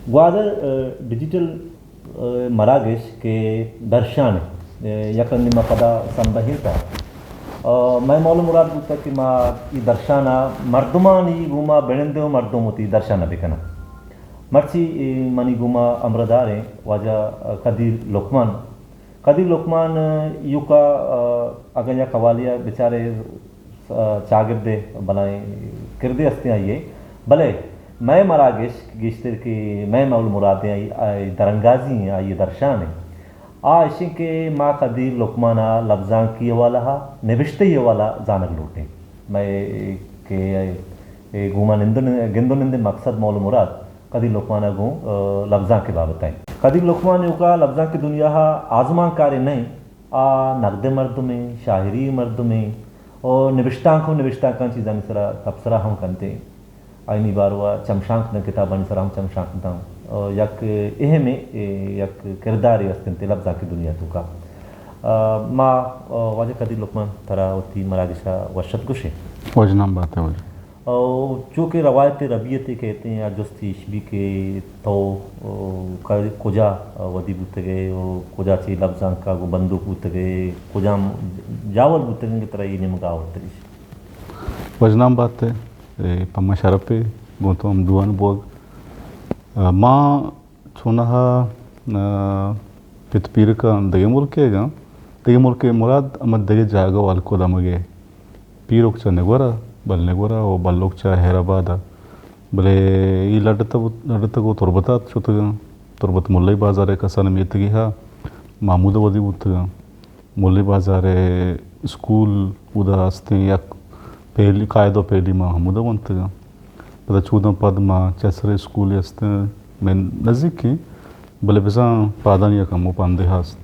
Gwadar digital मरागेश के दर्शन यकनिमा पदा संबहिता मैं मालूम मुराद बुता कि मा ई दर्शना मर्दमानी गुमा बेणंदे मर्दमती दर्शना बिकना मर्ची मनी गुमा अमरदारे वाजा कदीर लोकमान युका अगर या कवालिया बेचारे चागिरदे बनाए किरदे हस्ते आइए भले मैं मरागेश गिश्तर की मैं माउल मुरादें आई दरंगाजी आई दर्शान आशी के माँ कदीर लुकमाना लफ्जां की वाला हा निविश्ते ये वाला जानक लूटे मैं के गुमा गिंदो निंदे मकसद मौल मुराद कदीर लुकमाना गो लफ्जां के बाबत है कदीर लुकमान का लफ्जां की दुनिया हा आजमा कार्य नहीं आ नगद मर्द में शायरी मर्द में और निविष्टांक चीज़ां सरा तबसरा हम करते आईनी बार हुआ चमशांक न किताबानी सरा हम चमशांक दां यक एह में यक किरदार अस्तिंते लफ्ज़ा की दुनिया तो का माँ वाजे कदीर लुकमान तरा होती मरागिशा वशत गुशे वजनाम बात है वजह और जो कि रवायत रबियत कहते हैं या जस्ती इशबी के तो कुजा वदी बुत गए कुजा ची लफ्ज़ां का गो बंदूक बुत गए कुजा जावल बुत गए की तरह ये निमगा होते वजनाम बात है पम्मा शरपे गो तो हम दुआन बोग माँ छोना पितपीर का दगे मुल्क मुराद अमद दगे जागा वाल को दमगे पीरोक चने गोरा बलने गोरा और बल्लोक चा हैराबाद भले ये लड़ता को तुरबता तुरबत मुल्लाई बाजार है कसा नमीतगी हा मामूद वदी बुतगा मुल्लाई बाजार है स्कूल उदा हस्ते या पहली कायदो पहली माँ हमूदा बनतगा पता चूदा पद माँ चसरे स्कूल हस्ते मैं नज़दीक की भले बेसा पादानिया कमो पांदे हास्त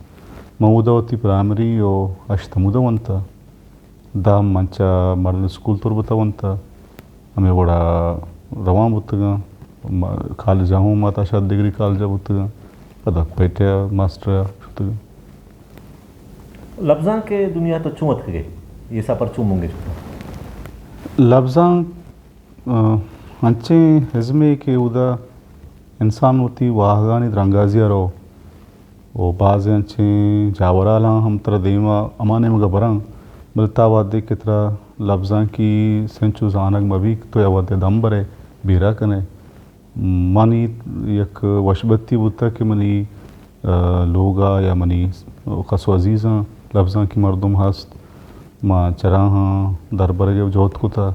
मामूदा वती प्राइमरी और अष्टमूदा बनता दाम मंचा मर्द स्कूल तुरबतावंत हमें बड़ा रवां बुतगा कॉलेज हूँ माता शाद डिग्री कॉलेज बुतगा पता पेटे मास्टर शुतगा लफ्ज़ां के दुनिया तो चुमत गए ये सफर चुमूंगे लफ्ज़ां अंचे हजमे के उदा इंसान होती वाहगानी रंगाजिया रो ओ बाज़ अंचे जावराला हम तरह देवा अमाने मगा बरंग बलता वादे की तरह लफ्ज़ां की सेंचु जानक मभी तो या वादे दम बरे बीरा कने मानी यक वशबत्ती बुता कि मनी लोगा या मनी कसो अजीज़ा लफ्ज़ां की मर्दम हस्त माँ चरा हाँ दरबार जब जोत को था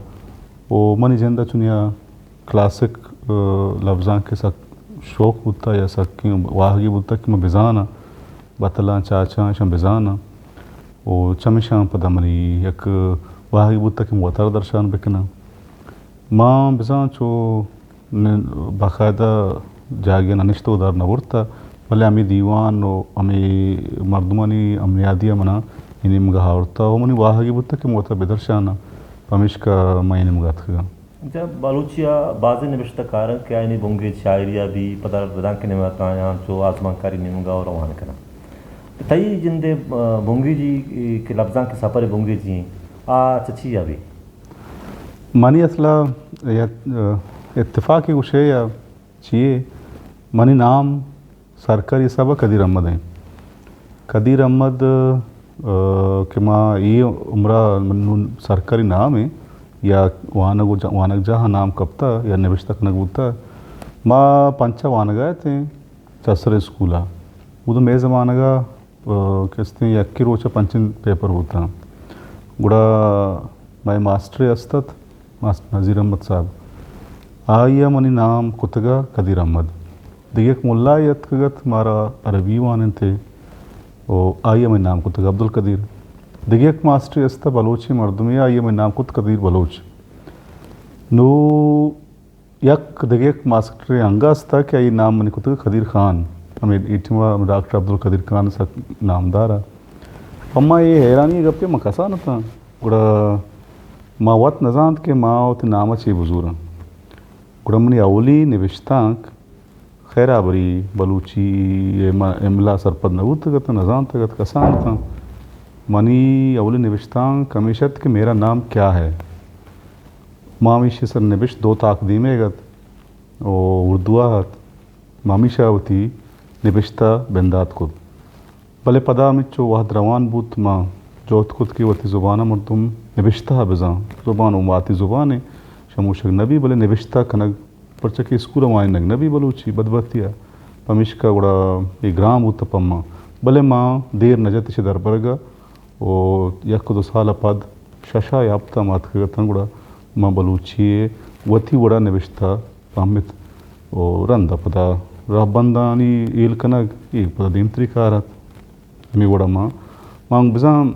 वो मनी जिंदा चुनिया क्लासिक लफ्ज़ां के साथ शौक बुता या सक वाहगी बुता कि मैं बिजाना बतला चाचा शम बिजाना ओ चमिशा पदा मनी यक वाहगी बुता कि मुतार दर्शान बिकना माँ बिजा चो बाकायदा जागे ननिश्त उदार नवरता भले अमी दीवान और अमी मर्दमानी अमनियादिया मना इन्हीं मगा हावरता वो मनी वाहगी बुता कि मुतार बेदर्शाना पमिश का मैं मगा था जब बलूचिया बाज़ निविश्ता कारण क्या इन्हीं बुंगे शायरिया भी पता रदान के निमा का यहाँ जो आसमानकारी निमगा और रवान करना तई जिंदे बुंगी जी के लफ्ज़ां के सफ़र बुंगी जी आ चची अभी मानी असला या इत्तेफाक़ी कुछ है या चाहिए मानी नाम सरकारी सब कदीर अहमद हैं कदीर अहमद के माँ ये उम्रा सरकारी नाम है या वानक जहाँ नाम कपता या निविश तक नगूता माँ पंचा वानगा थे चसरे स्कूला वो तो मे ज़मानगा किसते यक्की रोचा पंचन पेपर होता गुड़ा मैं मास्टर अस्तात मास्टर नज़ीर अहमद साहब आया मनी नाम कुतगा कदीर अहमद दिगेक मुल्ला यतगत मारा अरबी वाने थे और आया मैं नाम कुतगा अब्दुल कदीर दिगेक मास्टर अस्ता बलोची मर्दमी आया मैं नाम कुत कदीर बलोच नो यक दिगेक मास्टर अंगा अस्ता कि आई नाम मनी कुतगा कदीर खान हमें इटवा डॉक्टर अब्दुल कदीर खान सा नामदारा अम्मा ये हैरानी गप्पे मकसा न था गुड़ा माँ वत नजान के माँ उत नाम ची बुजूर गुड़ा मनी अवली निविश्तांक खैरा बरी बलूची इमला सरपद नबूत गत नजान तगत कसान था मनी अवली निविश्तांक हमेशत कि मेरा नाम क्या है माँ विश सर निविश दो ताकदीमे गत ओ उर्दुआत मामिशावती निबिश्ता बेंदात कुद भले पदा मिचो वाह द्रवान बूत माँ जोत कुद की वती ज़ुबाना मर्दुम निबिश्ता बेजा ज़ुबान उमाती ज़ुबान शमूशक नबी भले निबिश्ता कनक परचकी स्कूल माए नग नबी बलूची बदबतिया पमिश्का गुड़ा ये ग्राम बूत पम्मा भले माँ देर नजत से दरबरगा ओ यक दो साल पद शशा याप्ता मात गुड़ा माँ बलूची वती वड़ा निबिश्ता पामित ओ रंदा पदा रबंदानी ईल कनक एक पदा दिन त्रिकारत मी वड़ा मांग बिजाम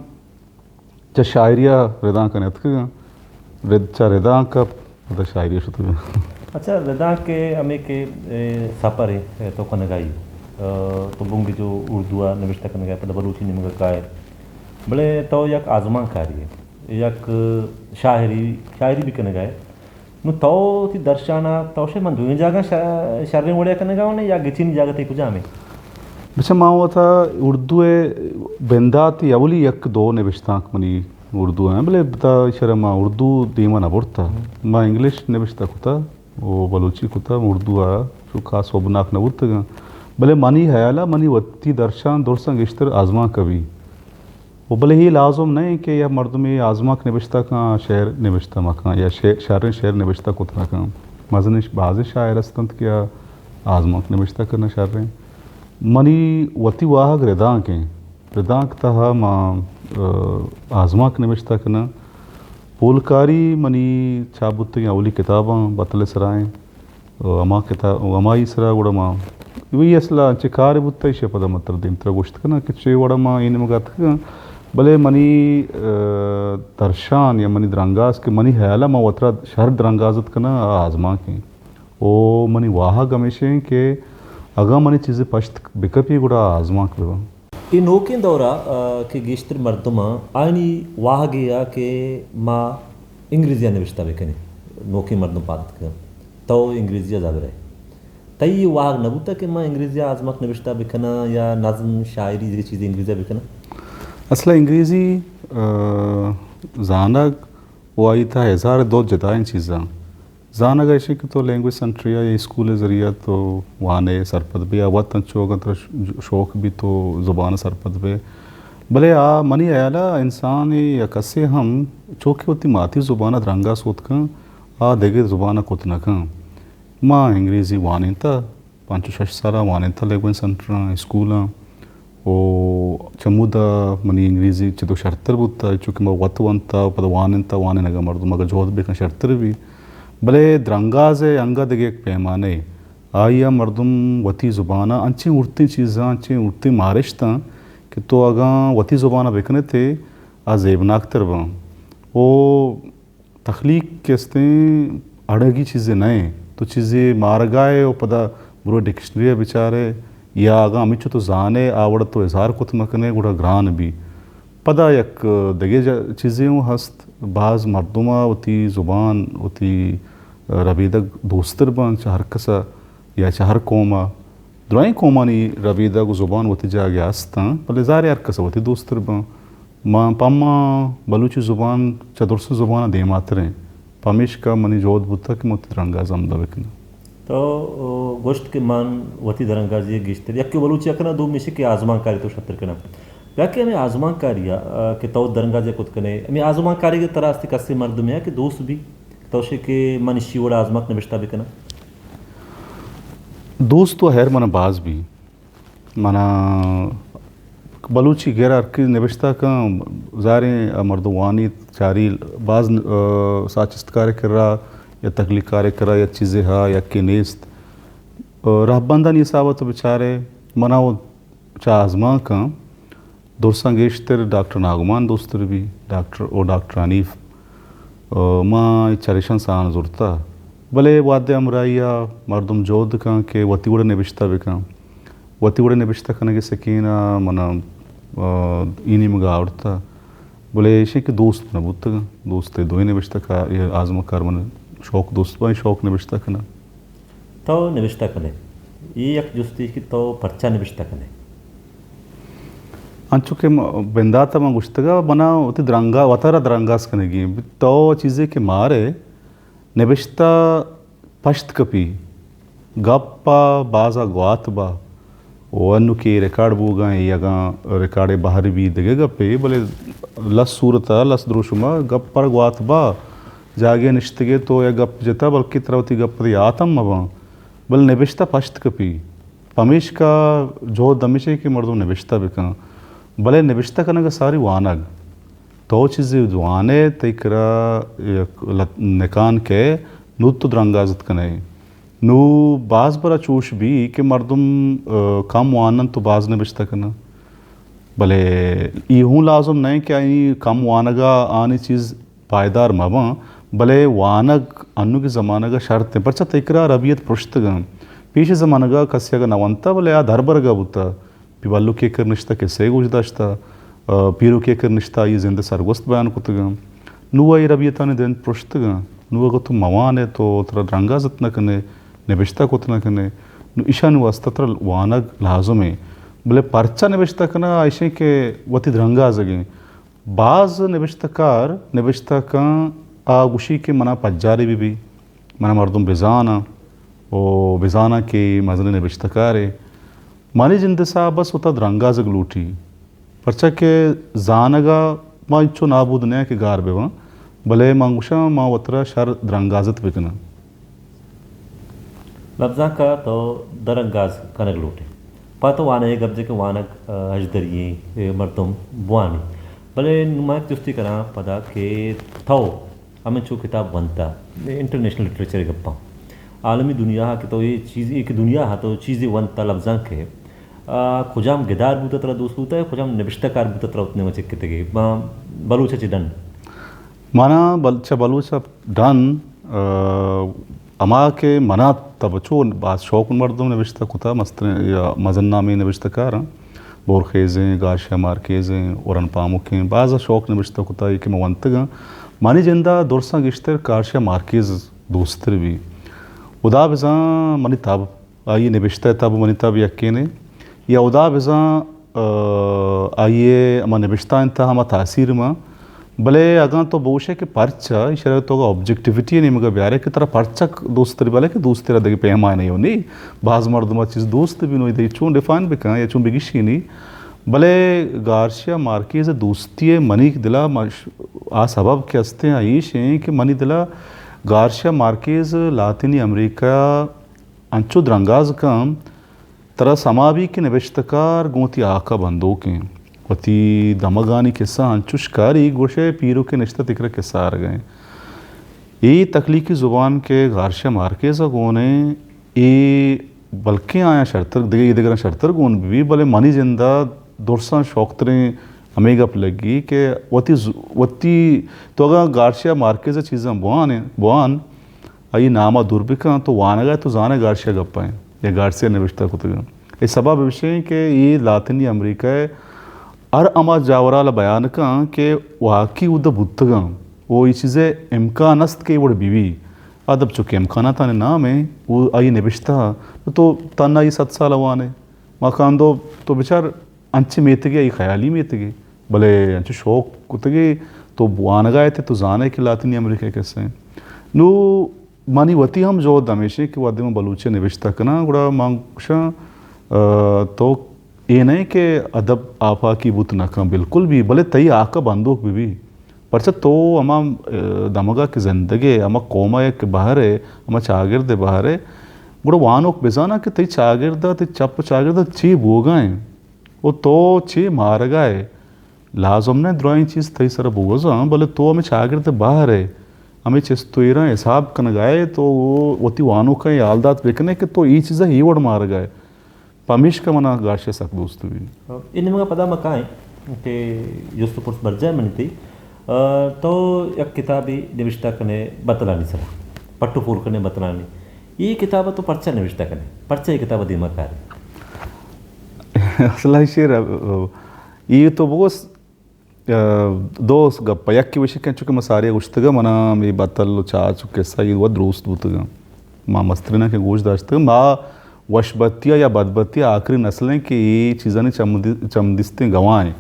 चा शायरिया रिदा कनेत का रिदा रिदा का पदा शायरिया शुतु अच्छा रिदा के हमें के सफर है तो कनगाई तो बुंगी जो उर्दू निविष्टा कनगाई पदा बलूची निमगा काय बड़े तो यक आजमा कार्य यक शायरी भी कनगाई नु तो ती दर्शाना तोशे मन दुनिया जागा शर्रे वड़े कनगाव ने या गिचिन जागा ते कुछ हमें बिचा माँ था उर्दू बेंदाती अवली यक दो निविष्ता मनी उर्दू है भले बता शर्मा उर्दू दीमा ना बोलता माँ इंग्लिश निविष्ता कुता वो बलूची कुता उर्दू आ जो खास वबनाक न बोलता भले मनी हयाला मनी वत्ती दर्शान दोरसंग इश्तर आजमा कवि वो भले ही लाजम नहीं कि या मर्द में आजमा के निविष्ता का शेर निविष्ता मका या शेर निविष्ता कुतना का मजनिश बाज़ शायर अस्तंत क्या आजमा के निविष्ता करना शायर मनी वती वाहक रिदांक तहा माँ आजमा के निविष्ता करना पोलकारी मनी चाबुत या अवली किताबां बतले सराएं अमा किताब अमाई सरा गुड़ा माँ वही असला चिकार बुत्ता इसे पदा मतलब दिन तरह गोश्त करना कि चे वड़ा माँ इन मगात भले मनी दर्शान या मनी द्रंगाज के मनी हयाला माँ वतरा शहर द्रंगाजत करना आजमा के ओ मनी वाहा गमेशें के अगा मनी चीज़ें पश्त बिकपी गुड़ा आजमा के ಈ ನೋಕಿನ ದೌರ ಕೆ ಗೆಸ್ಟ್ರ ಮರ್ದಮ ಆನಿ ವಾಹಗೆಯ ಕೆ ಮಾ ಇಂಗ್ಲಿಜಿಯ ನಿವಿಷ್ತಾ ಬೇಕನೆ ನೋಕಿ ಮರ್ದಮ ಪಾದಕ ತೌ इंग्लिजिया जाग रहे तई वाह नबूता के माँ इंग्लिजिया आजमाक निविष्टा बेकना या नज़म शायरी जैसी चीज़ें इंग्लिजिया बेकना असला इंग्रेजी जानक वाई था हज़ार दो जदाइन चीज़ा जानक ऐसे कि तो लैंग्वेज सेंट्रिया या स्कूल ज़रिया तो वाने सरपद भी आ वतन चौक शौक भी तो ज़ुबान सरपद पे भले आ मनी आयाला इंसान या कसे हम चौकी होती माती ज़ुबान रंगा सोत का आ देगे ज़ुबान कोतना का माँ इंग्रेजी वाने था 5-6 साल वाने था लैंग्वेज सेंटर स्कूल ओ चमुदा मनी इंग्रेजी चितो शर्तर बुत्ता चूँकि मैं वतवंता पद वाने नगा मर्द मगर जोध बेकन शर्तर भी भले द्रंगाज अंगा दगे एक पैमाने आया मर्दम वती ज़ुबाना अंची उड़ती चीज़ा अंची उड़ती मारिशता कि तो अगा वती ज़ुबाना बेकने थे आ ज़ेबनाक तरबा वो तख्लीक केस्ते अड़गी चीज़ें नए तो चीज़ें मार गाए वो पदा बुरा डिक्शनरी बेचारे या आगा अमिचो तो जाने आवड़ तो इजहार कुत मकने गुड़ा ग्रान भी पदा यक दगे चीज़ें हस्त बाज़ मर्दुमा वती ज़ुबान वती रबीदक दोस्तर बन चाहर कसा या चाहर कोमा द्राई कोमानी रबीदक ज़ुबान वती जागे आस्ता पले ज़ारे यार कसा वती दोस्तर बन माँ पम्मा बलूची ज़ुबान चदुर्स ज़ुबान दे मातरे पमिश का मनी जोध बुता कि मोती रंगा जमदा बेकना तो गोश्त के मान वती दरंगाजी गिश्तर या के बलूची अकना दो मिशी के आजमा कारी तो शतर कना याके हमें आजमा कारिया के तो दरंगाजे कुत कने हमें आजमा कारी के तरह से कसे मर्द में कि दोस्त भी तोशे के मन शिवड़ा आजमा ने बिश्ता भी कना दोस्त तो हैर मना बाज भी मना बलूची गैर अर्की निबिश्ता का ज़ारे मर्दवानी चारी बाज साचिस्त कार्य कर रहा या तकलीफ कार्य कर रहा या चीज़ें हा या के नेस्त रहबंदा निसावत तो बेचारे मना वो चा आजमा का दोरसंगेश्तर डॉक्टर नागमान दोस्तर भी डॉक्टर अनीफ माँ चरेशन सान जुरता भले वाद्य अमराइया मर्दम जोध का के वतीवड़ निबिश्ता बेका वतीवड़ निबिश्ता करने के सकीना मना इनी मगा आवड़ता बोले ऐसे कि दोस्त न बुत दोस्त दो ही निबिश्ता का ये आजमा कार मन शौक दोस्त बाई शौक निबिश्ता करना तो निबिश्ता कने ये एक जुस्ती की तो पर्चा निबिश्ता कने अंचुके बेंदाता मां गुश्तगा बना होती द्रंगा वतारा द्रंगास कनेगी तो चीज़ें के मारे निबिश्ता पश्त कपी गप्पा बाजा ग्वात बा वनु के रिकॉर्ड बूगा यगा रिकॉर्डे बाहर भी दगे गप्पे बोले लस सूरता लस द्रोशुमा गप पर ग्वात बा जागे निश्तगे तो या गप जता बल्कि तरवती गप आतम मबा बल निबिश्ता पश्त कपी पमिश का जो दमिशे की मर्दों निबिश्ता बिका भले निबिश्ता करने का सारी वानग तो चीज़ें वाने तकरा निकान के नुत द्रंगाजत कने नु बाज बरा चूश भी कि मर्दुम कम वानन तो बाज निबिश्ता करना भले यूँ लाजम नहीं कि आई कम वानगा आनी चीज़ पायदार मबा भले वानग अन्नु के ज़माना का शर्त है परचा तकरा रबियत पुश्तगा पीछे ज़माना का कस्या का नवंता भले आ धरबरगा बुता पिवालू के कर निश्ता कैसे गुजदाश्ता पीरू के कर निश्ता ये जिंदा सरगोस्त बयान कुतगा नुआ ये रबियता ने दिन पुश्तगा नुआ को तुम मवान है तो तेरा रंगा जतना कने निबिश्ता कुतना कने नु ईशा नु वास्ता वानग लाजम है भले परचा निबिश्ता कना ऐसे के वती रंगा जगे बाज निबिश्तकार निबिश्ता का आगुशी के मना पज्जारी भी मना मर्दुम बिजाना ओ बिजाना के मजने निबिश्तकार है मानी जिंद सा बस होता रंगा जग लूटी परचा के जानगा माँ इच्छो नाबूद ने के गार बेवा भले मांगुशा माँ वतरा शर द्रंगाजत बिकना लफ्जा का तो दरंगाज कनक लूटे पातो वाने गब्जे के वानक हजदरिये मर्दुम बुआनी भले नुमाक जुस्ती करा पदा के थो हमें चो किताब बनता इंटरनेशनल लिटरेचर गप्पा आलमी दुनिया के तो ये चीज़ एक दुनिया है तो चीज़ें बनता लफ्जा के खुजाम गिदार बूता तरह दोस्त बूता है खुजाम निबिश्तकार बूता तरह उतने मचे कितने के बलूच चिडन माना बलचा बलूचा डन अमा के मना तब चो बात शौक मर्दों निबिश्ता कुता मस्त या मजन्नामी निबिश्तकार बोरखेज़ें गाशिया मार्केज़ें औरन पामुकें बाज़ा शौक निबिश्ता कुता ये कि मवंतगा मानी जिंदा दुरसा गिश्तर गाशिया मार्केज़ दोस्तर भी उदा बिज़ा मनी तब आइए निबिश्ता तब मनी तब यकीने या उदा बिज़ा आइए अमा निबिश्ता इंता हमा तासीर मा भले अगर तो बोशे के परचा इशारा तो का ऑब्जेक्टिविटी नहीं मगर ब्यारे की तरह परचा दोस्तर भले कि दोस्तर दगे पैमा नहीं होनी बाज मर्दमा चीज़ दोस्त भी नहीं दे चूं डिफाइन बिका या चूं बिगिशी नहीं भले गार्शिया मार्केज़ दोस्ती मनी दिला आ सबब के हस्ते आईश हैं कि मनी दिला गार्शिया मार्केज़ लातिनी अमेरिका अंचो द्रंगाज का तरह समाबी के निबिश्तकार गोती आका बंदों के वती दमगानी किस्सा अंचुशकारी गोशे पीरों के निश्ता तिक्र किस्सा आ गए ये तख्लीकी ज़ुबान के गार्शिया मार्केज़ गोने ये बल्कि आया शर्तर दिगे दिगर शर्तर गोन भी भले मनी जिंदा दुरसा शौकतरें हमें गप लगी कि वती तो अगर गार्शिया मार्केज़ चीज़ें बुआन आई नामा दुर्बिका तो वाना गए तो जाने गार्शिया गप्पाएँ या गार्शिया निबिश्ता कुतगा ये सबब विषय के ये लातिनी अमेरिका और अमा जावराला बयान का के वाकई उद बुद्धगा वो ये चीज़ें इम्कानस्त के वड़ बीवी अदब चुके इम्काना ताने नाम है वो आई निबिश्ता तो तना ये 7 साल वाने मकान दो तो बेचार अंचे मेतगे ये ख्याली मेतगे भले अंचे शौक कुतगे तो बुआन गए थे तो जाने के लातिनी अमेरिका कैसे हैं नो मानी वती हम जो दमेशे के वादे में बलूचे निबिश्ता कना गुड़ा मांगशा तो ये नहीं कि अदब आपा की बुत नका बिल्कुल भी भले तई आका बंदूक भी परचा तो अमा दमगा की ज़िंदगी अमा कौमा के बाहर है अमा चागिर्द बाहर है गुड़ा वानोक बेजाना कि तई चागिर्दा तई चप चागिर्दा ची बोगाएं वो तो ची मार गए लाजम ने द्रोई चीज़ तई सर बोगा भले तो हमें चागिर्द बाहर है हमें चिस्तुरा हिसाब कन गए तो वती वानों का यालदात बेकने के तो ये चीज़ें ही वड़ मार गए पमिश का मना गार्शिया सक दोस्त भी इन मगा पदा मकाएं के जुस्त पुरुष बर्जा मनती तो एक किताबी निविष्टा कने बतलानी सला पट्टू फूल कने बतलानी ये किताब तो पर्चा निविष्टा कने पर्चा ये किताब दिमाग कार असला शेर ये तो बहुत दोस्त गप्पा यक की विषय चुके मसारे गुश्तगा मना मे बतल चा चुके सा ये वो दोस्त बुतगा माँ मस्त्रिना के गोश दाश्तगा माँ वशबत्तिया या बदबत्तिया आखिरी नस्लें की ये चीज़ें ने चमदिस्तें गवाएं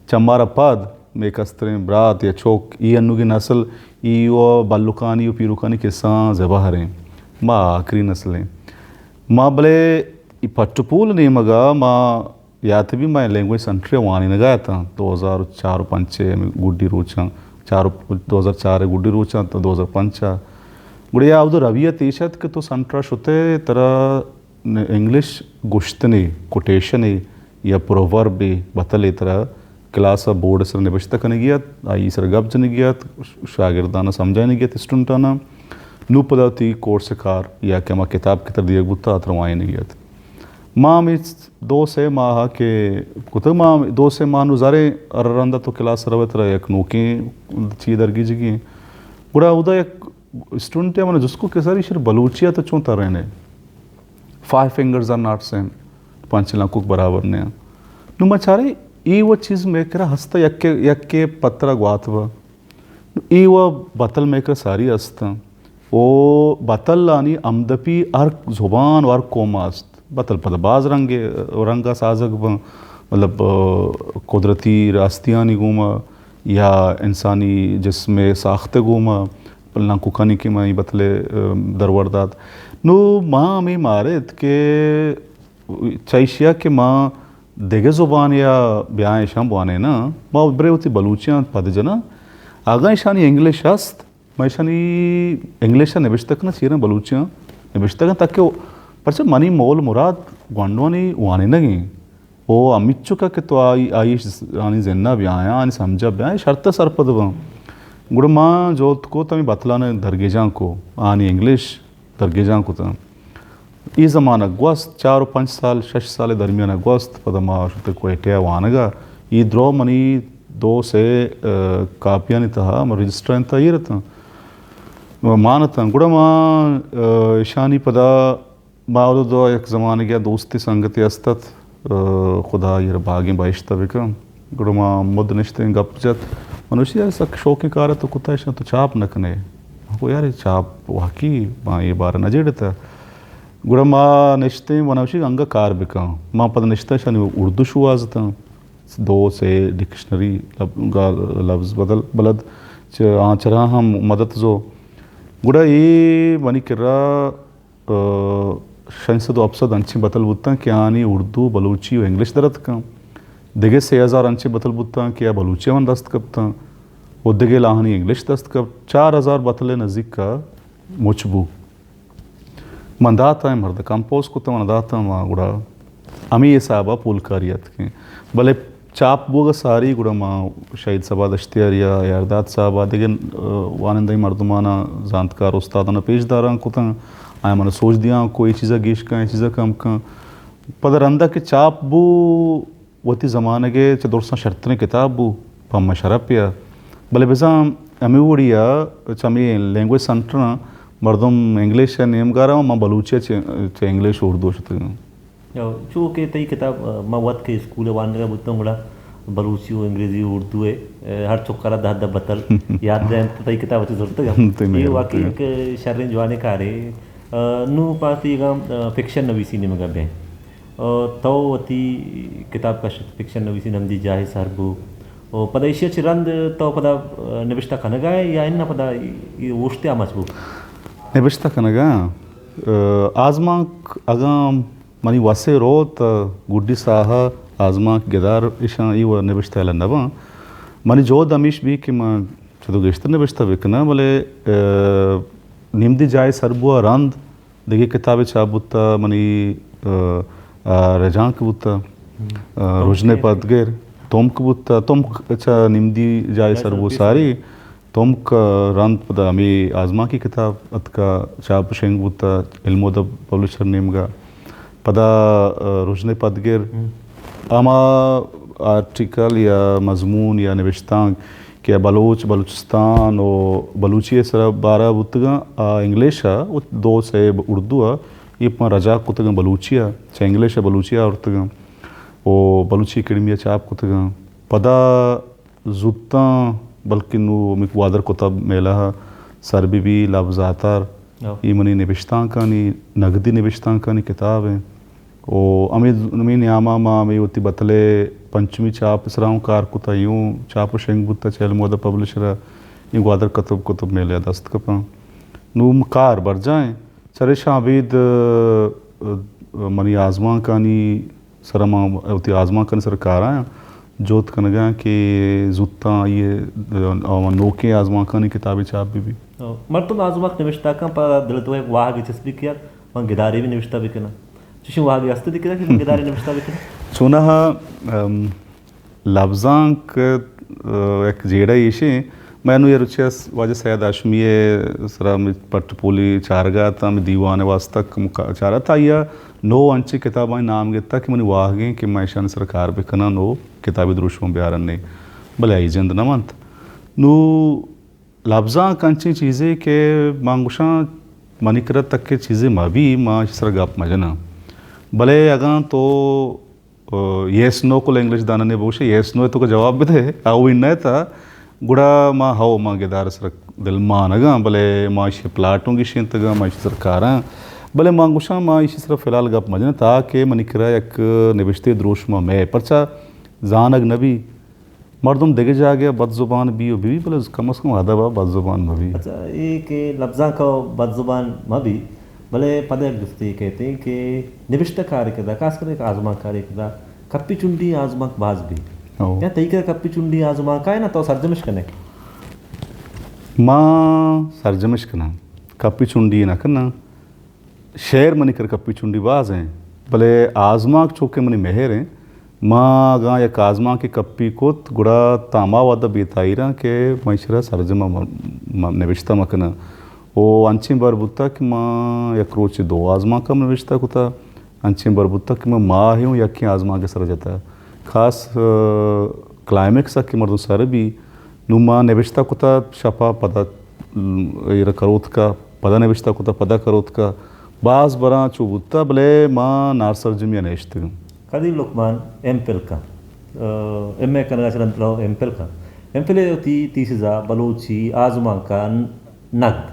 चम्बारा पद में कस्तरें ब्रात या चौक ये अन्नू की नस्ल ये वो बल्लुकानी और पीरुकानी के सां ज़बाहरें माँ आखिरी नस्लें माँ भले पट्टुपूल नहीं मगा माँ याद भी मैं लैंग्वेज सेंटर वानी न गया था 2004-5 में गुड्डी रूचा 2004 गुड्डी रूचा तो 2005 गुड़िया याವುದು ರವಿಯ ತೀಶತ್ तो संट्रा शुते तरह इंग्लिश गुश्तनी कोटेशनी या प्रोवर्ब भी बतले तरह क्लास बोर्ड सर निबश्ता करने गया आई सर गप जने गया शागिर्दाना समझाने गया स्टूडेंटाना नू पदाती कोर्स कार या क्या माँ किताब की तरह दिया गुत्ता अतरवाए नहीं गया माँ में 2 से माह के कुछ माँ 2 से माह नुजारे अररंदा तो क्लास रवे तरह एक नोकी चीज दरगी जगी गुड़ा उदा एक स्टूडेंट है मैंने जिसको के सारी सिर्फ बलूचिया तो चौंता रहने 5 fingers are not same 5 लाखों बराबर ने नु मचारे ये वो चीज़ में करा हस्ता यक्के पत्रा ग्वातवा ये वो बतल में कर सारी हस्ता वो बतल लानी अमदपी हर जुबान और कोमास्त बतल पदबाज रंगा साजक मतलब कुदरती रास्तियाँ नहीं घूमा या इंसानी जिसमें साख्ते घूमा पलना कुकानी की माँ बतले दरवरदात नो माँ में मारे के चाइशिया के माँ देगे जुबान या ब्याह शाम बुआने ना माँ बरे होती बलूचियाँ पद जना आगा ईशानी इंग्लिश हस्त मैं ईशानी इंग्लिश निबिश्तक ना चीरें बलूचियाँ निबिश्तक ताकि पर मनी मोल मुराद गंडवानी वाने नगी ओ अमिच्चु का के तो आई आनी जिन्ना ब्याह आनी समझा ब्याह शर्त सरपद बा गुड़ माँ जोत को तमी बतलाने दरगेजा को आनी इंग्लिश दरगेजा को तम ई ज़माना गोस्त 4-5 साल 6 साल दरमियान गोस्त पदमा शुते को एटिया वानगा ई द्रो मनी 2 से कापियां नहीं था म रजिस्टर नहीं था ये रहता मानता गुड़ा माँ ईशानी पदा मावलो दो एक ज़माने गया दोस्ती संगति अस्तात खुदा ये भाग्य बाइश्ता बिकम गुड़ा माँ मुद्द निश्ते गपजत मनुष्य यार सक शौक कार तो कुत्ता ऐसा तो चाप न कने वो यार चाप वाकी माँ ये बार न जेड़ता गुड़ा माँ निश्ते मनुष्य अंग कार बिका माँ पद निश्ता शानी उर्दू शुआज था 2 से डिक्शनरी लफ्ज़ बदल बलद आचरा हम मदद जो गुड़ा ये मनी किरा शंसद अपसद अंची बतल बुत्ता क्या आनी उर्दू बलूची और इंग्लिश दरत का दिगे 6000 अंची बतल बुत्ता क्या बलूची वन दस्त कब था वो दिगे लाहनी इंग्लिश दस्त कब 4000 बतले नज़दीक का मुचबू मंदाता है मर्द कंपोज को तो मंदाता माँ गुड़ा अमी ये साहबा पुलकारियत के भले चाप बोगा सारी गुड़ा माँ शहीद सभा दश्तियारिया यारदाद साहबा दिगे वानंदाई मर्दमाना जानकार उस्तादाना पेशदारा को था आया मैंने सोच दिया कोई चीज़ा गेश का चीज़ा कम का पदर अंदा के चाप बू वती ज़माने के चदुरसा शर्तने किताब बू पम्मा शरापिया भले बेसा अमी उड़िया चमी लैंग्वेज सेंटर ना मर्दम इंग्लिश या नेम गारा माँ बलूचिया चे इंग्लिश उर्दू शतक चू के तई किताब माँ वत के स्कूल वान का बुत्ता गुड़ा बलूची हो अंग्रेजी उर्दू है हर चुक्कारा दादा बतल याद जाए तो तई किताब अच्छी जरूरत है ये वाकई एक शर्रें जवाने कारे नू पाती गम फिक्शन नवीसी ने मगा बे तो वती किताब का फिक्शन नवीसी नमदी जाहे सरबू और पदा इशिया चिरंद तो पदा निबिश्ता कनगा या इन्ना पदा ये वोश्ते आमचबू निबिश्ता कनगा आजमाक अगम मनी वसे रोत गुड्डी साहा आजमाक गेदार इशा ये वो निबिश्ता लंदबा मनी जो दमिश भी कि मां चलो गेश्तर निबिश्ता बिकना बोले निम्दी जाए सरबुआ रंद देखिए किताबें चाबुत्ता मनी रजांक बुत्ता रोजने पदगेर तोमक बुत्ता तोमक अच्छा निम्दी जाए सरबु सारी तोमक रंद पदा अमी आजमा की किताब अतका चाप शेंग बुत्ता इल्मोदा पब्लिशर नेम का पदा रोजने पदगेर आमा आर्टिकल या मजमून या निविश्तांग कि बलूचिस्तान और बलूची सर 12 बुतगा इंग्लिश है वो 2 से उर्दू है ये पा रजा कुतगा बलूचिया चे इंग्लिश है बलूचिया उर्तगा वो बलूची अकेडमी चाप कुतगा पदा जुत्ता बल्कि नु मिक वादर कुतब मेला सरबी भी लफ्ज़ातार ये मनी निबिश्तां का नगदी निबिश्तां का किताब है ओ अमी न्यामा माँ अमी उती बतले पंचमी चाप इसराऊं कार कुता यूं चाप शेंग बुत्ता चेल मोदा पब्लिशर यूं ग्वादर कुतुब मेले दस्त कपा नूम कार बर जाएं चरे शाबिद मनी आज़मा कानी सरमा उती आज़मा कानी सरकार आया जोत कनगा के जुत्ता ये नोके आज़मा कानी किताबें छाप भी मर्तुम आज़मा निविष्टा का पर दिल तो एक वाह की चस्पी किया वहाँ गिदारी भी निविष्टा भी किया चुशी वाह की अस्ते दिखता कि गिदारी निविष्टा भी किया चुना लफ्ज़ांक एक जेड़ा इशे मैंने ये रुचिया वाजे सैयद आशमीय सरा में पट्टपोली चारगा था मैं दीवाने वास्तक चारा था या नो अंचे किताबां नाम गिता कि मैंने वागे कि मैं शान सरकार पे कना नो किताबी दृश्यों ब्यारन ने भले आई जंद न मंत नो लफ्ज़ां कंची चीज़ें के मांगुशा मनिकरत तक के चीज़ें मावी माँ सर गप मजना भले अगर तो येस नो को इंग्लिश दाना ने बोशे येस नो तो का जवाब भी थे आओ इन था गुड़ा माँ हाओ माँ गेदार सर दिल मानगा भले माँ इसे प्लाटों की शिंतगा माँ इसे सरकार भले माँ गुशा माँ इसे सर फिलहाल गप मजना था कि मनिकरा एक निविष्टे द्रोश माँ मैं परचा जानग नबी मर्दम देखे जा गया बदजुबान भी भले कम से कम आधा बा बदजुबान भी अच्छा ये के लफ्ज़ा का बदजुबान भी भले पदे गुफ्ती कहते हैं कि निविष्ट कार्य कदा खास करके आज़मा कार्य कदा कप्पी चुंडी आज़मा बाज भी या तई का कप्पी चुंडी आज़मा का है ना तो सरजमिश कने माँ सरजमिश कना कप्पी चुंडी ना करना शेर मनी कर कप्पी चुंडी बाज हैं भले आज़मा चौके मनी मेहर हैं माँ गा या काज़मा की कप्पी को गुड़ा तामा वादा बेताईरा के मैशरा सरजमा निविष्टा मकना ओ अंचिम बरबुत्ता कि माँ या क्रोचे दो आज़मा कम निविष्टा कुता अंचिम बरबुत्ता कि मैं माँ ही हूँ यकी आज़मा के सर जाता खास क्लाइमेक्स की मर्दों सर भी नुमा निविष्टा कुता शपा पदा ये करोत का पदा निविष्टा कुता पदा करोत का बास बरा चुबुत्ता भले माँ नार सरजमिया नेश्त कदीम लुकमान एमपिल का एम कनगा चलंतलो एमपिल का एमपिल तीसिजा बलूची आज़मा का नग्द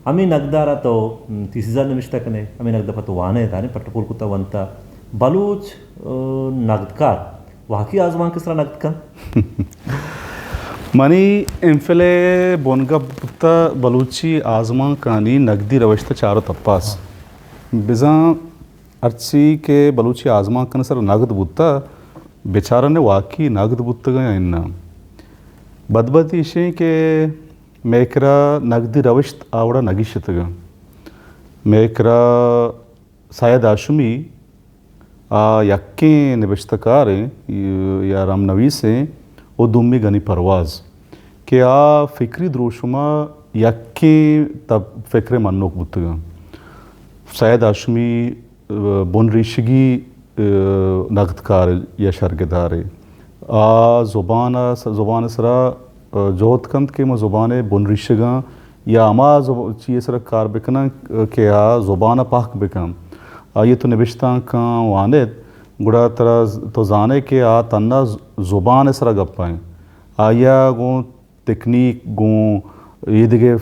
अमी नगदारा तो 30,000 निमिष्टा कने अमी नगदा पतो वाने था ने पट्टपुर कुत्ता वंता बलूच नगदकार वाकी आज़मा किस तरह नगद का मनी इनफले बोनगा पुत्ता बलूची आज़मा कानी नगदी रवश्ता चारों तप्पास बिजा अर्ची के बलूची आज़मा कन सर नगद बुत्ता बेचारा ने वाकी नगद बुत्ता गया इन्ना बदबती इशे के मेकरा नगदी रविश्त आवड़ा नगिशतगा मेकरा शायद आशुमी यक्के निविष्टकार या रामनवी से वो दुम्मी गनी परवाज के फिक्री द्रोशुमा यक्के तब फिक्रे मन्नोक बुतगा शायद आशुमी बुन ऋषिगी नगदकार या शर्गदारे ज़ुबान सरा जोत कंत के ज़ुबान बुन रिशगा या अमा चीज़ सर कार बिकना के ज़ुबान पाक बिकम ये तो निविष्टा का वानिद गुड़ा तरह तो जाने के तन्ना ज़ुबान सर गप्पाएँ आया गो तकनीक गो ये दिगे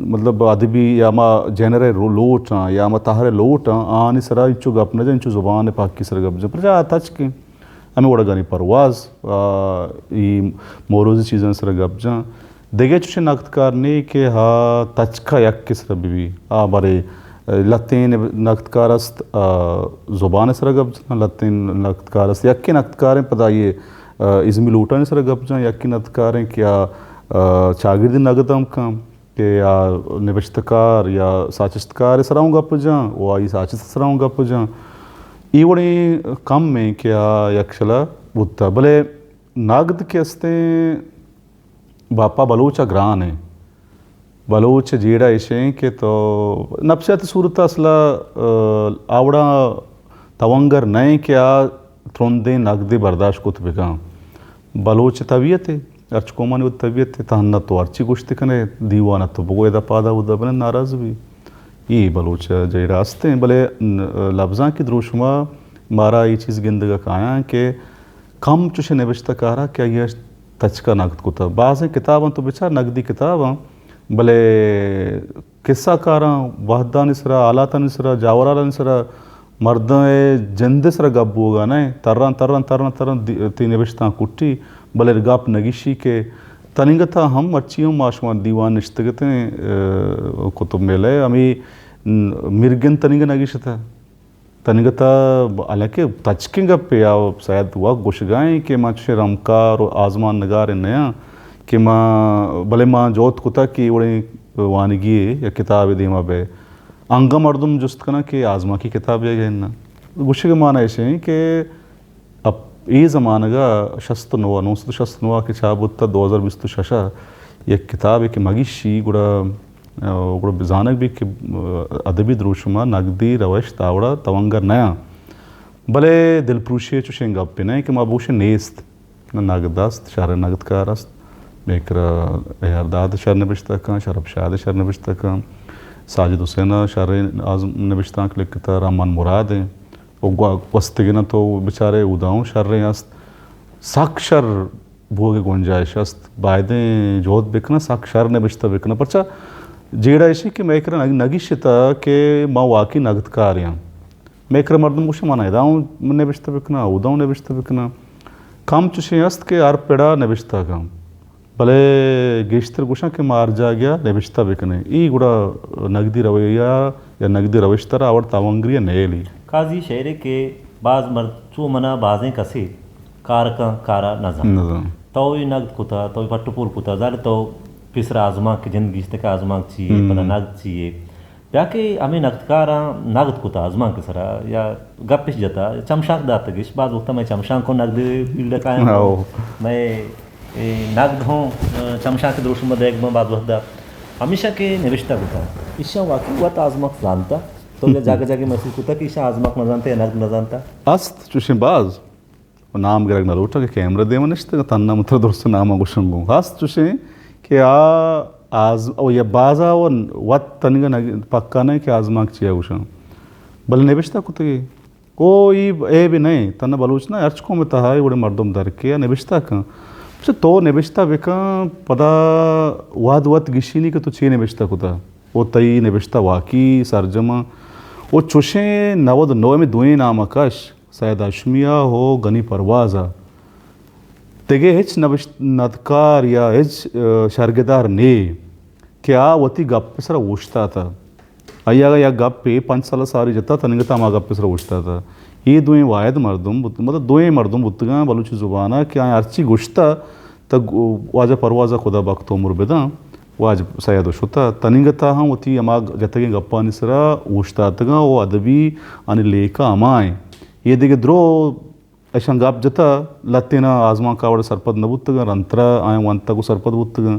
मतलब अदबी या मा जनरे लोट या मा ताहरे लोट आनी सरा इंचु गप न इंचु ज़ुबान पाक की सर गप जो पर तच के हमें वड़ा गानी परवाज ये मोरोज़ी चीज़ें सर गप जा देखे चुचे नक्तकार ने के हाँ तचका यक किस रबी बारे लत्तें नक्तकार अस्त ज़ुबान सर गप जा लत्तें नक्तकार अस्त यक के नक्तकार हैं पता ये इज़मी लूटा ने सर गप जा यक के नक्तकार हैं क्या चागिर्दी नगदम काम के या निविष्टकार या साचिस्तकार सराऊँ गप जा वो आई साचिस्त सराऊँ गप जा इवड़ी कम में क्या यक्षला बुत्ता भले नगद के अस्ते बापा बलूचा ग्रान है बलूच जीड़ा इशे के तो नफ्सियाती सूरत असला आवड़ा तवंगर नए क्या त्रोंदे नगदे बर्दाश्त को तबिका बलूच तबीयत है अर्चकोमा ने तबीयत है तहन्ना तो अर्ची गुश्त कने दीवाना तो बोएदा पादा उदा बने नाराज़ भी ये बलूच जय रास्ते हैं भले लफ्ज़ा की द्रोशुमा मारा ये चीज़ गिंदगा काया कि कम चुशे निविष्टा कारा क्या ये तचका नगद को था बाज़ किताबा तो बेचार नगदी किताबा भले किस्सा कारा वाहदा निसरा आलाता निसरा जावरा निसरा मर्द जंदे सरा गप होगा ना तरन ती निविष्टा कुट्टी भले गप नगिशी के तनिंगता हम अच्छी हूँ माशुमान दीवान निश्तगते कुतुब मेले हमें मिर्गन तनिग नगिशता तनिगता अलके तचकिंग पे आओ शायद वह गुशगाएं कि माँ चुशे रमकार और आजमान नगार नया कि माँ भले माँ जोत कुता की उड़े वानगी या किताब दीमा बे अंगा मर्दम जुस्त कना कि आजमा की किताब है ना गुशे के माना ऐसे कि अब ये ज़माना का शस्त नोआ नौसद शस्त नोआ के चाबुत्ता 2020 शशा ये किताब है कि मगिशी गुड़ा गुड़ा जानक भी कि अदबी द्रोशमा नगदी रवश तावड़ा तवंगर नया भले दिलप्रूशे चुशेंग अब पिना कि माबूशे नेस्त नगदास्त शहर नगदकारस्त बेकर यारदाद शहर नबिश्ता का शरब शाद शहर नबिश्ता का साजिद हुसैन शहर आज़म नबिश्ता के लिखता रहमान मुराद हैं वो वस्तगिना तो बेचारे उदाऊं शर रहे अस्त साक्षर भोगे गुंजाइश अस्त बायदें जोत बिकना साक्षर नबिश्ता बिकना परचा जेड़ा ऐसी कि मैं कर नगिशता के माँ वाकई नगदकार यहाँ मैं कर मर्दम कुछ माना इदाऊं नबिश्ता बिकना उदाऊं नबिश्ता बिकना काम चुशे अस्त के आर पेड़ा नबिश्ता काम भले गेश्तर गुशा के मार जा गया नबिश्ता बिकने ई गुड़ा नगदी रवैया या नगदी रविश तरह आवड़ तावंग्रिया नेली काजी शेरे के बाज मर्द चो मना बाजें कसे कारका कारा नजा तो ये नगद कुता तो पट्टुपुर कुता ज़ाले तो पिसरा आजमा के जिंदगी से का आजमा चाहिए पता नगद चाहिए याके हमें नगदकारा नगद कुता आजमा के सरा या गप्पिश जाता चमशाक दात गिश बाज वक्त मैं चमशाक को नगद पीड़ का मैं नगद हूँ चमशाक के दोष में देख में बाज वक्त हमेशा के निविष्टा कुता ईशा वाकई वत आजमा जानता तो ये जाके जाके महसूस होता कि ईशा आजमाक न जानता या नगद न जानता अस्त चुशे बाज नाम गिरक नलोटा के कैमरा देवन निश्चित तन्ना मतलब दोस्त नाम अगुशंगो अस्त चुशे कि आज ओ ये बाजा वो वत तनिग नग पक्का नहीं कि आजमाक चिया गुशं बल नेबिश्ता कुते ओ ये भी नहीं तन्ना बलूचना अर्चको में तहा बड़े मर्दम दर के या नेबिश्ता का तो नेबिश्ता बेका पदा वाद वत गिशीनी के तो ची नेबिश्ता कुता वो तई नेबिश्ता वाकी सरजमा वो चुशे नवद नौ में दुए नाम आकाश शायद अशमिया हो गनी परवाजा तेगे हिच नदकार या हिच शर्गेदार ने क्या वती गप सरा उछता था अय्यागा या गप पे 5 साल सारी जता तनिगता मा गप सरा उछता था ये दुए वायद मर्दुम मतलब दुए मर्दुम बुतगा बलूची जुबाना क्या अर्ची गुश्ता तक वाजा परवाजा खुदा बख्तो मुरबेदा वाज सयाद शुता तनिगता हम वती अमा जतगे गप्पा निसरा उछता तगा वो अदबी अनि लेका अमाए ये दिगे द्रो ऐसा गप जता लत्तेना आजमा कावड़ सरपद नबुत्तगा रंतरा आए वंता को सरपद बुत्तगा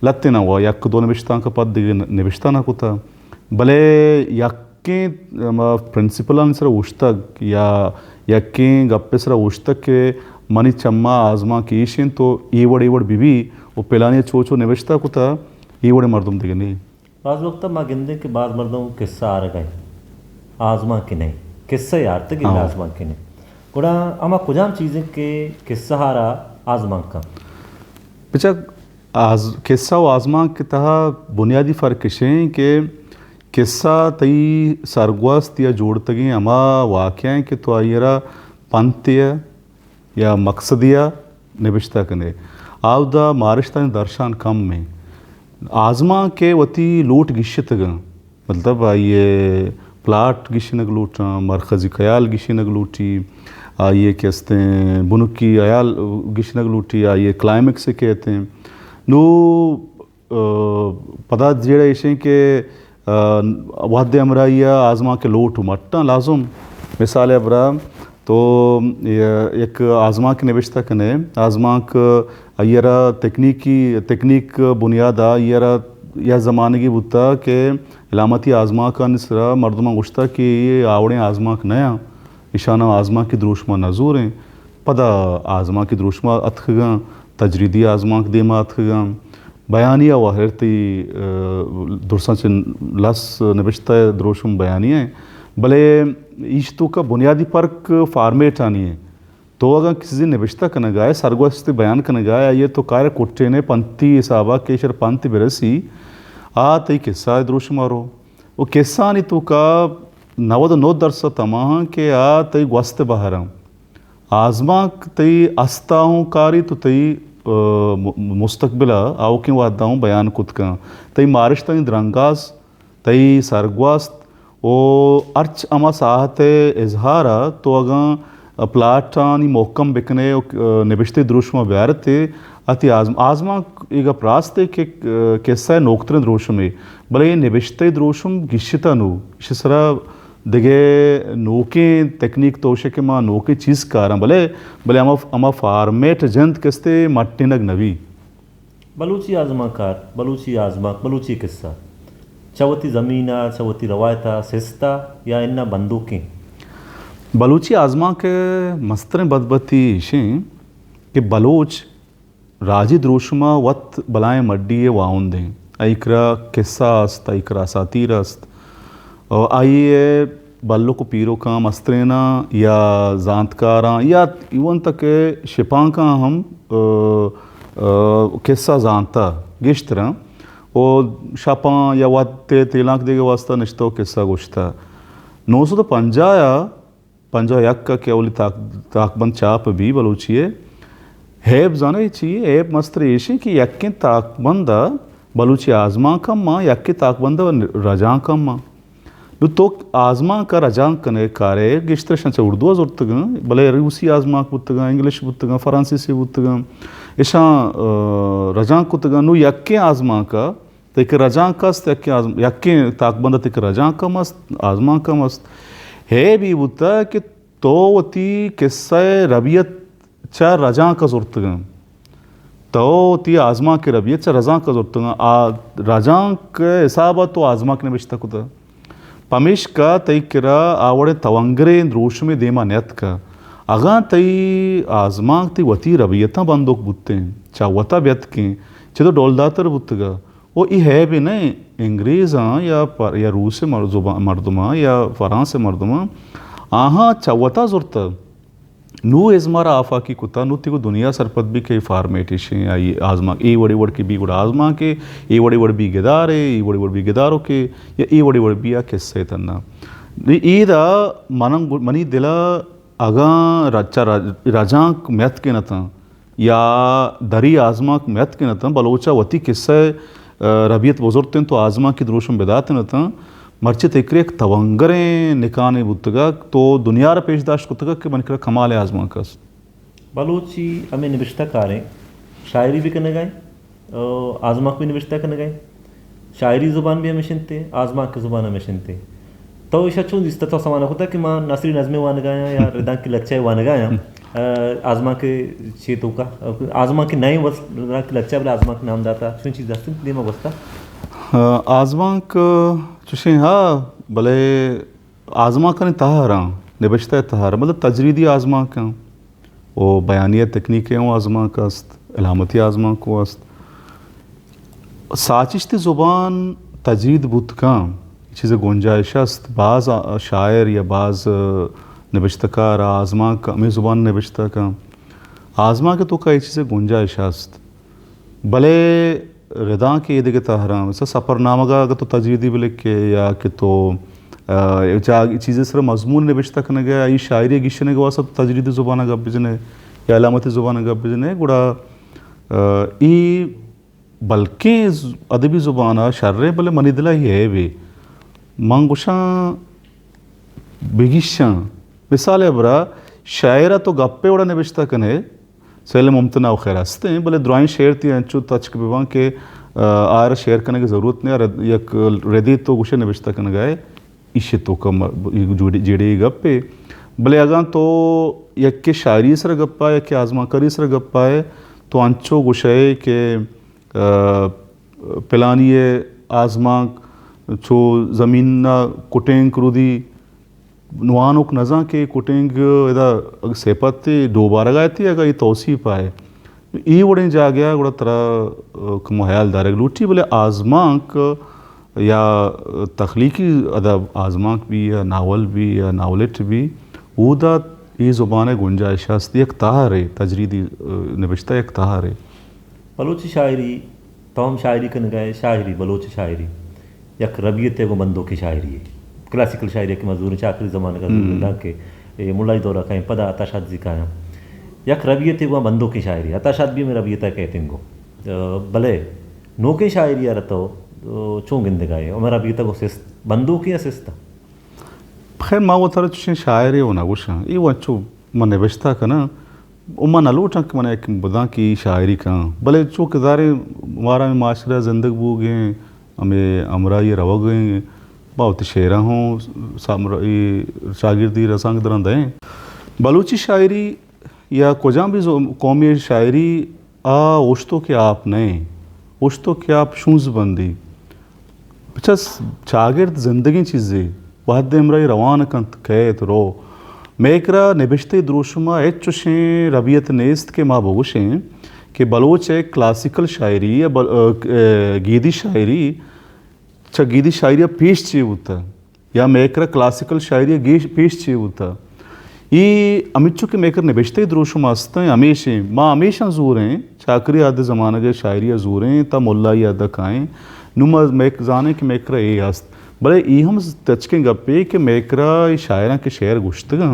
लत्तेना वो यक दो निबिश्ता का पद दिगे निबिश्ता ना कुता भले यक्के प्रिंसिपल निसरा उछतक या यक्के गप्पे सरा उछतक के मनी चम्मा आजमा की ईशिन तो ईवड़ बीबी वो पेलानी चो निबिश्ता कुता ईवड़े मर्दुम दिगे नहीं बाज़ वक्त माँ गिंदे के बाद मर्दों किस्सा आ रहा है आजमा के नहीं किस्सा यार तक आजमा के नहीं कुड़ा अमा कुजाम चीज़ें के किस्सा हारा आजमा का बेचा आज किस्सा व आजमा के तहा बुनियादी फ़र्क है कि किस्सा तई सरगुस्त या जोड़तगी अमा वाक़या कि तो आयरा पंत्य या मकसदिया निबिश्ता कने आवदा मारिश्ता दर्शान कम में आजमा के वती लूट गिश्तग मतलब ये प्लाट गिशनग लूटा मरकज़ी ख्याल गिशनग लूटी ये कहते हैं बुनुक की अयाल गिशनग लूटी ये क्लाइमेक्स से कहते हैं नो पदा जेड़ा इशे के वाद्य अमराइया आजमा के लोट मट्टा लाजुम मिसाल अबरा तो एक आजमा के निविश्ता कने आजमा क अयरा तकनीक बुनियादा अयरा या ज़माने की बुता के इलामती आजमा का निसरा मर्दमा गुश्ता कि ये आवड़े आजमा का नया इशाना आजमा की द्रोशमा नजूर हैं पदा आजमा की द्रोशमा अतखगा तजरीदी आजमा के देमा अतखगा बयानिया वाहरती दुरसा च लस नबिश्ता द्रोशम बयानिया है भले इश्तु का बुनियादी फ़र्क फार्मेट आनी है तो अगर किसी नबिश्ता कन गाए सरगोस्ती बयान कन गाया ये तो कार कुट्टे ने पंथी साबा केशर पंथी बेरसी आ तई किस्सा द्रोश मारो वो किस्सा नहीं तो का नवद नो दरसा तमाह के आ तई ग्वस्त बहरा आजमा तई अस्ता हूँ कारी तो तई मुस्तकबिला आओ क्यों वादा हूँ बयान कुत का तई मारिश तई द्रंगाज तई सरगवास्त ओ अर्च अमा साहत इजहारा तो अगा प्लाटानी मोकम बिकने निबिश्ते द्रुशमा ब्यारते अति आजमा ಈಗ ಪ್ರಾಸ್ತೆ ಕೆಸ್ಸ ನೋಕ್ತರೆ ದ್ರೋಷಮೆ ಬಲೆ ನಿಬಿಶ್ತೆ ದ್ರೋಷಂ ಗಿಶ್ಚಿತನು ಶಿಸರ दिगे नोके तकनीक तोशे मा नोके चीज़ कार भले भले अमा फार्मेट जंत कस्ते मट्टिनग नवी बलूची आजमा कार बलूची आजमा बलूची किस्सा चवती ज़मीना चवती रवायता सिस्ता या इन्ना बंदूकें बलूची आजमा के मस्तरें बदबती इशें कि बलोच राजी द्रोशमा वत बलाएं मड्डी वाउंदें ऐकरा किस्सा अस्त ऐकरा सातीर अस्त और आइए बल्लो को पीरो का मस्तरेना या जानतकारा या इवन तक शिपा का हम किस्सा जानता गिश तरह और शापा या वाते तेलाक देगे वास्ता निश्तो किस्सा गोश्ता 950 यक का केवली ताकबंद चाप भी बलूचिए हेब जाने चाहिए हेब मस्तर ऐसे कि यक्के ताकबंदा बलूची आजमा कम माँ यक्के ताकबंदा रजा कम माँ तो आजमा का रजांक कने कारे गिश्तर शंचा उर्दू जुर्तगा भले रूसी आजमा बुतगा इंग्लिश बुतगा फ्रांसीसी बुतगा ऐसा रजांक कुतगा नु यक्के आजमा का तेक रजांक कस्त यक्के ताकबंद तेक रजांक का मस्त आजमा का मस्त है भी बुता कि तो वती किस्सा रबियत चा रजांक का जुर्तगा तो ती आजमा के रबियत चा रजांक का जुर्तगा रजांक हिसाबा तो आजमा के निबिश्ता कुता पमेश का तई किरा आवड़े तवंगरे द्रोश में देमा नेत का अगा तई आजमा ती वती रबियता बंदोक बुत्ते चा वता व्यत के चलो डोलदातर बुत्तगा वो ई है भी नहीं अंग्रेज़ या रूस से मर्दमा या फ्रांस से मर्दमा आहा चवता जुर्ता नू इजमारा आफा की कुत्ता नू तिको दुनिया सरपत भी कई फार्मेटिशन आई आजमा ए वड़ी वड़ की बी गुड़ आजमा के ए वड़ी वड़ बी गिदारे ए वड़ी वड़ बी गिदारो के या ए वड़ी वड़ बी या किस्से तन्ना ईदा मनम मनी दिला अगा रचा राजांक मैथ के नता या दरी आजमा मैथ के नता बलोचा वती किस्से रबियत बुजुर्गतें तो आजमा की द्रोशम बेदाते नता मर्चे तेकरे एक तवंगरे निकाने बुतगा तो दुनिया रा पेशदाश कुतगा के बनकर कमाल आजमा कस बलूची हमें निबिश्ता कारें शायरी भी करने गए आजमा भी निबिश्ता करने गए शायरी ज़ुबान भी हमें शिनते आजमा की ज़ुबान हमें शिनते तो इशा चूँ जिस तरह समाना होता कि माँ नसरी नज़में वान गाया या रिदा की लच्चा वान गाया आजमा के चेतों का आजमा के नए वस रिदा की लच्चा वाला आजमा के नाम दाता सुन चीज़ दस्तिन दिमा बस्ता आजमा का चुशे हाँ भले आजमा का तहारा निबश्ता तहारा मतलब तजरीदी आजमा का वो बयानिया तकनीकें वो आजमा का अस्त इलामती आजमा को अस्त साचिश्ती ज़ुबान तजरीद बुत का चीज़ें गुंजाइश अस्त बाज़ शायर या बाज़ निबश्तकार आजमा का मैं ज़ुबान निबश्ता का आजमा के तो कई चीज़ें गुंजाइश अस्त भले रिदा के ये दिखे तहरा वैसे सफ़रनामा का अगर तो तजरीदी भी लिख के या कि तो चीज़ें सिर्फ मजमून निबिश्ता करने गया ये शायरी गिशने के सब तजरीदी ज़ुबान गप बिजने या अलामती ज़ुबान गप बिजने गुड़ा ई बल्कि अदबी ज़ुबान शर्रे भले मनी दिला ही है भी मंगुशा बिगिशा मिसाल है बरा शायरा तो गप्पे उड़ा निबिश्ता कने सेले मुमतना खैर हंसते हैं भले द्राइन शेर थी अंचु तच के विवाह के आर शेयर करने की ज़रूरत नहीं यक रेदी तो गुशे निबिश्ता करने गए इशे तो कम जेड़े गप्पे भले अगा तो यक के शायरी सर गप्पा या के आजमा करी सर गप्पा है तो अंचो गुशे के पिलानिए आजमा चो ज़मीन कुटेंग क्रूदी नुआनुक नज़ा के कुटेंग इदा सेपत्ती दोबारा गए थी अगर ये तोसी पाए ये वड़े जा गया गुड़ा तरह मुहयाल दारे लूटी बोले आजमाक या तख्लीकी अदब आजमाक भी या नावल भी या नावलेट भी उदा ये ज़ुबान गुंजाइश हस्ती एक ताहर है तजरीदी निबिश्ता एक ताहर है बलोची शायरी तो हम शायरी करने गए शायरी बलोच शायरी यक रबियत है वो बंदों की शायरी है क्लासिकल शायरी के मजदूर आखिरी ज़माने का के मुलाई दौरा का पदा अताशाद जिकाया यक रबियत है वह बंदों की शायरी अताशाद भी में रबियत कहते हैं भले नो के शायरी यार तो चूँ गिंद गाए और मैं रबियत को बंदों की असिस्ता खैर माँ वो तरह चुशे शायर है वो ना कुछ ये वो अच्छो मन बेचता का ना उम्मा ना लोटा कि मने एक बदा की शायरी का भले चो किदारे हमारा में माशरा जिंदगी बू गए हमें हमरा ये रवा गए बहुत शेरा हूँ सामरा ये शागिर्दी रसांग दरंद हैं बलूची शायरी या कोजां भी कौमी शायरी आ उश्तो के आप नहीं उश्तो के आप शूज बंदी अच्छा शागिर्द जिंदगी चीज़ें वाद हमरा रवान कंत कहे तो रो मेकरा निबिश्ते द्रोशमा एचुशे रबियत नेस्त के माँ बोगुशे कि बलोच है क्लासिकल शायरी या गीदी शायरी अच्छा गीदी शायरी पेश चाहिए होता या मेकरा क्लासिकल शायरी पेश चाहिए होता ये अमिच्छु के मेकर निबिश्ते द्रोशमा अस्ता है हमेशा माँ हमेशा जोर हैं चाकरी आदे ज़माने के शायरी जोर हैं ता मुल्ला याद खाएं नुमा मेक जाने के मेकरा ये अस्त भले ये हम तचके गप्पे कि मेकरा शायरा के शेर गुश्तगा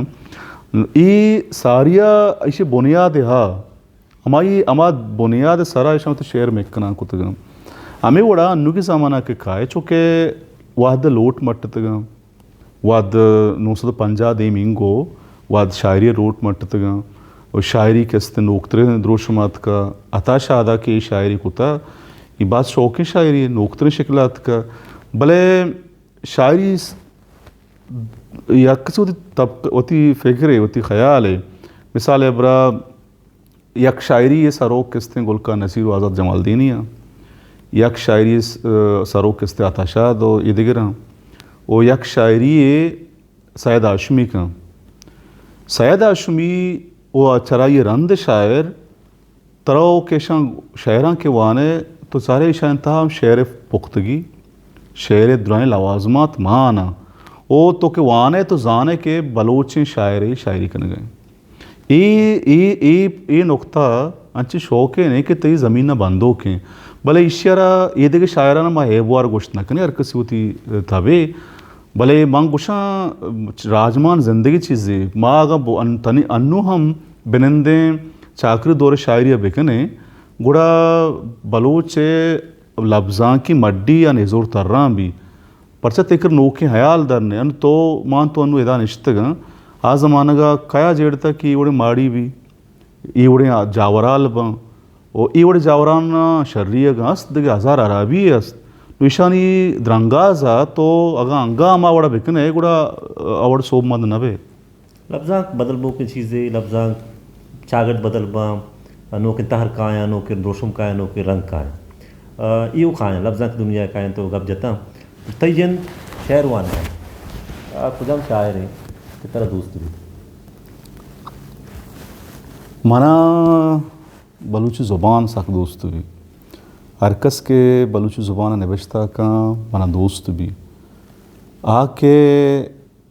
ये सारिया ऐसे बुनियाद हा हमारी अमा बुनियाद सारा ऐसा तो शेर मेकना कुतगा हमें वड़ा अन्नू के सामाना के खाए चुके वाद लोट मट्टतगा वाद 950 दे मिंगो वाद शायरी रोट मट्टतगा और शायरी के अस्ते नोक्तरे द्रोशमात का अताशा आदा के शायरी कुता ये बात शौक़ शायरी नोक्तरे शिकलात का भले शायरी यक से तब होती फ़िक्र होती ख़याल है मिसाल अबरा यक शायरी ये सरोक किस्तें गुलका नसीर आज़ाद जमालदीनिया यक शायरी सरोक किस्तें आताशाद और ये दिगरा और यक शायरी ये सैयद हाशमी का सैयद हाशमी वो अच्छा ये रंद शायर तरह के शायरा के वाने तो सारे शायन था शेर पुख्तगी शेर दुरान लवाजमात माना ओ तो के वाने तो जाने के बलोच शायरी करने गए ये नुकता अच्छी शौक है नहीं कि तई ज़मीन बंदो के भले इशारा ये देखे शायरा ना माँ हेबवार गोश्त ना कने हर किसी होती तबे भले मांग गुशा राजमान जिंदगी चीज़ें माँ अगर तनी अन्नू हम बिनंदे चाकरी दौरे शायरी बेकने गुड़ा बलोच लफ्ज़ां की मड्डी या नेज़ोर तर्रा भी परचा तेकर नोके हयाल दरने अन तो मान तो अनु एदा निश्तगा आ ज़मानगा कया जेड़ता कि इवड़े माड़ी भी इवड़े जावराल बं ओ इवड़े जावरान शर्रियगा अस्त दगे हज़ार अराबी अस्त निशानी द्रंगाजा तो अगा अंगा अमा वड़ा बिकने गुड़ा अवड़ सोब मद नबे लफ्ज़ां बदलबो की चीज़ें लफ्ज़ां चागत बदलबा नो के तहर काया नो के रोशम काया नो के रंग काया यो खाएँ लफ्ज़ां की दुनिया काएँ तो गप जता तयन शहरवान है खुदाम शायर है कि तरह दोस्त भी मना बलूची ज़ुबान साक दोस्त भी हरकस के बलूची ज़ुबान नबश्ता का मना दोस्त भी आके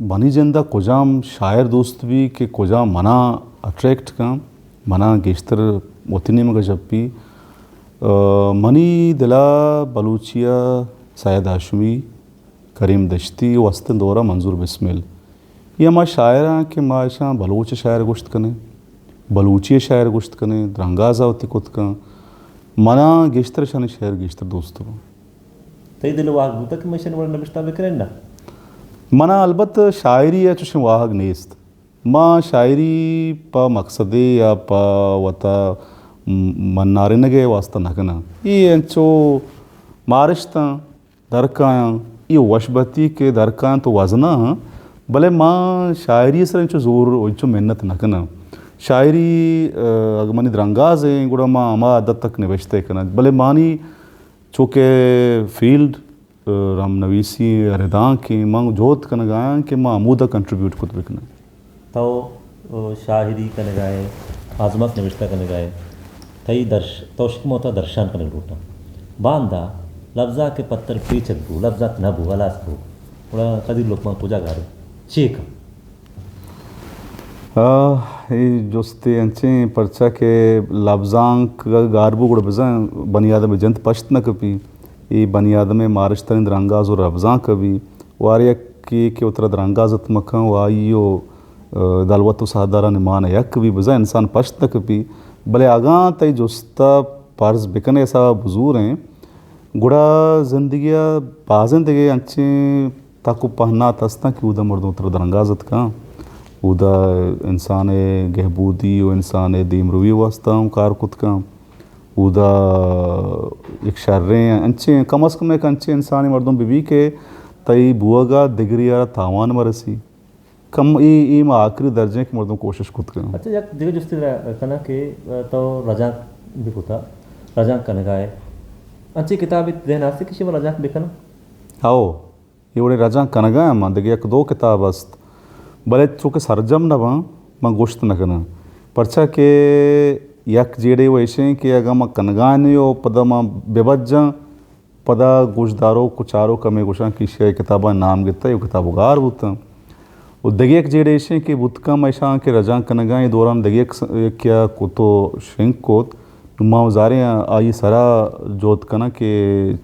बनी जंदा कुजाम शायर दोस्त भी के कुजाम मना अट्रैक्ट का मना गेश्तर मोतिनी में जब भी मनी दिला बलूचिया सैयद हाशमी करीम दश्ती वस्तन दौरा मंजूर बिस्मिल ये माँ शायरा के माशा बलूच शायर गुश्त कने बलूची शायर गुश्त कने द्रंगाजा होती कुत का मना गेश्तर शान शायर गेश्तर दोस्तों तई दिल वाह बुता कि मशन वरना बिस्ता बेकरें ना मना अलबत शायरी है चुशे वाहग नेस्त माँ शायरी पा मकसदे या पा वता मन्नारे नगे वास्ता नगना ये अंचो मारिश्ता दरकायां ये वशबती के दरकायां तो वजना भले माँ शायरी सर इंचो जोर इंचो मेहनत नगना शायरी अगर मनी द्रंगाज है गुड़ा माँ अमा अदत तक निवेशते करना भले मानी चूँकि फील्ड राम नवीसी रिदां के माँ जोत कन गाया कि माँ अमूदा कंट्रीब्यूट खुद बिकना तो शायरी कन गाए आजमत निविश्ता कन गाए तई तोशिक मोता दर्शन कन रूटा बांदा लफ्ज़ा के पत्थर पीछक बू लफ्ज़ा न बू अलास बू थोड़ा कदी लोग माँ पूजा गारे चेक ये जोस्ते अंचे परचा के लफ्ज़ांक गारबू गुड़ बजा बनियाद में जंत पश्त न कपी ये बनियाद में मारिश्तन द्रंगाज और लफ्ज़ां कभी वारिया के उतरा द्रंगाजत मखा वाइयो दलवत सादारा निमान यक भी बजा इंसान पश्त न कपी भले आगा तय जोस्ता पर्ज बिकने ऐसा बुजूर हैं गुड़ा जिंदगिया बाजन दगे अंचे ताकू पहना तस्ता कि उदा मर्दों तर दरंगाजत का उदा इंसान गहबूदी और इंसान दीमरुवी वास्ता कार कुत का उदा एक शर्रें अंचे कम अज़ कम एक अंचे इंसान मर्दों बीवी के तई बुआगा दिगरी यार तावान मरसी कम ई मा आखिरी दर्जे की मर्दों कोशिश कुत का अच्छा याक जगह जुस्ती कना के तो रजाक भी कुता रजाक कनगाए अच्छी किताब देन आस्ते किसी में रजाक बिकना आओ ये बड़े रजा कनगा मां दगे एक दो किताब अस्त भले चूँकि सरजम न बा मां गोश्त न कना परचा के यक जेड़े वैसे कि अगर मां कनगानियो पदा मां बेबज्जा पदा गुशदारो कुचारो कमे गुशा किसी किताबा नाम गिता ये किताब उगार बुता और दगे एक जेड़े ऐसे कि बुतकम ऐसा के रजा कनगा ये दौरान दगे एक क्या कुतो शिंक कोत नुमा वजारे आई सरा जोत कना के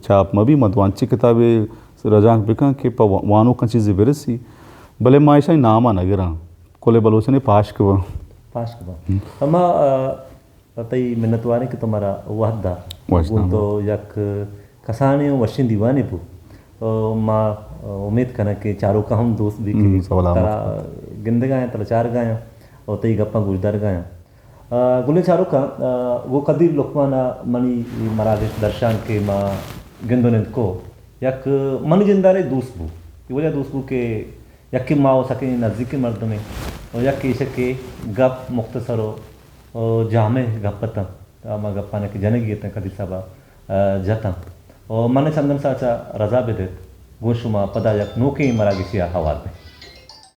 चाप मबी मदवांची किताबें रजा बिका के वानो का चीज़ बेरसी भले माँ ऐसा नाम आ नगरा कोले बलोचने पाश के पास के अम्मा तई मिन्नतवारे कि तुम्हारा वहदा वहदा। तो यक कसाने वशिन दीवाने पु माँ उम्मीद करना कि चारों का हम दोस्त भी कि तारा गिंद गाया तला चार गाया और तई गप्पा गुजदार गाया गुले चारों का वो कदीर लोकमाना मनी मरादेश दर्शन के माँ गिंदोने को यक मनी जिंदारे दोस्त बु ये वजह दोस्त बु के यक माँ हो सके नज़दीकी मर्द में और यक इसे के गप मुख्तसरो और जामे गप्पता माँ गप्पाने के जने गियते कदी सबा जाता और मने चंदन साचा रजा बेदे गोशुमा पदा यक नोके मरागिसिया हवाल में